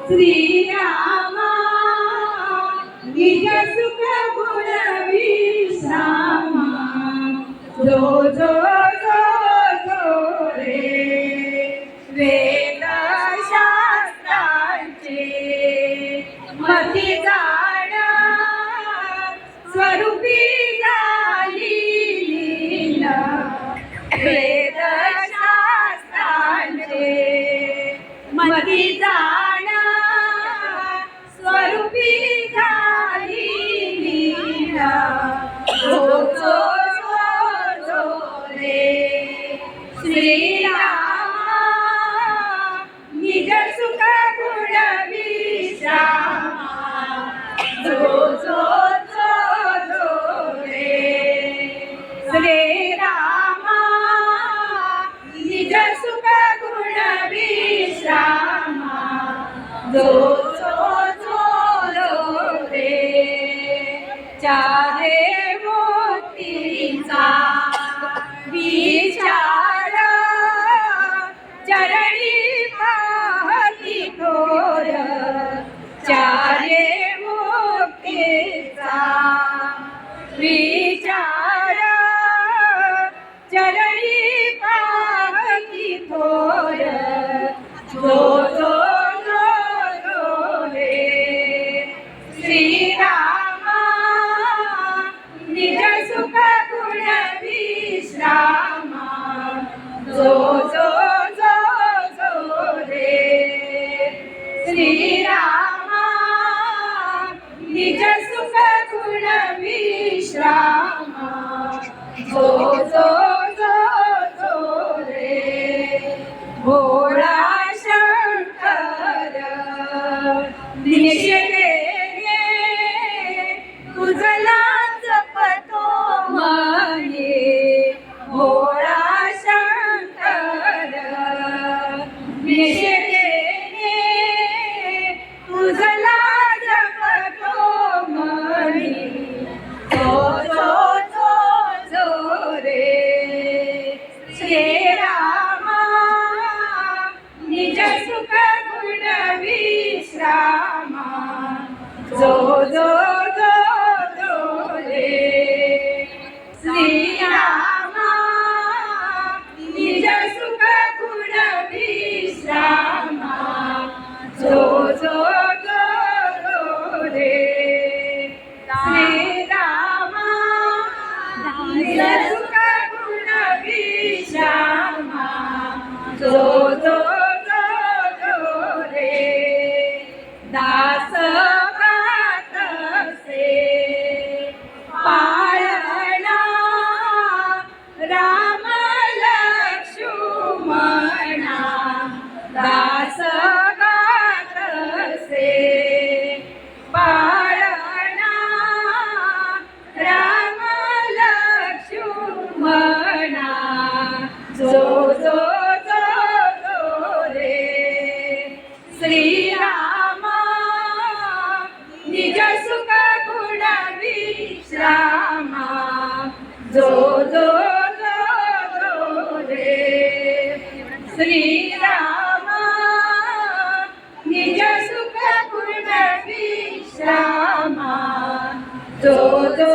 श्रीरामा निज सुख गुण विश्रामा जो जो जो जो रे वेद शास्त्रांचे मती जाण स्वरूपी झाली लीला वेद शास्त्रांचे मती जाण स्वरूपी झाली लीला जो जो जो रे श्रीरामा निज सुख गुण विश्रामा जो जो जो जो रे श्रीरामा निज सुख गुण विश्रामा जो जो जो जो रे चारे मोतीचा विचार चरणी पाहती थोर चारे मोतीचा विचार चरणी पाहती थोर जो जो जो जो रे श्रीरामा निज सुख गुण विश्रामा जो जो जो जो रे श्रीरामा निज सुख गुण विश्रामा जो जो जो जो रे भोळा शंकर निषेधे तुझला जपतो मने भोळा शंकर निषेधे तुझला जपतो मने जो जो जो जो रे श्रीरामा निज सुख गुण विश्रामा जो जो जो जो रे श्रीरामा निज सुख गुण विश्रामा जो जो जो जो रे श्रीरामा निज सुख गुण विश्रामा जो जो जो जो रे दास गातसे पाळणा राम लक्ष्मणा दास गातसे पाळणा राम लक्ष्मणा जो जो जो जो रे श्रीरामा निज सुख गुण विश्रामा जो जो जो जो रे श्रीरामा निज सुख गुण विश्रामा जो जो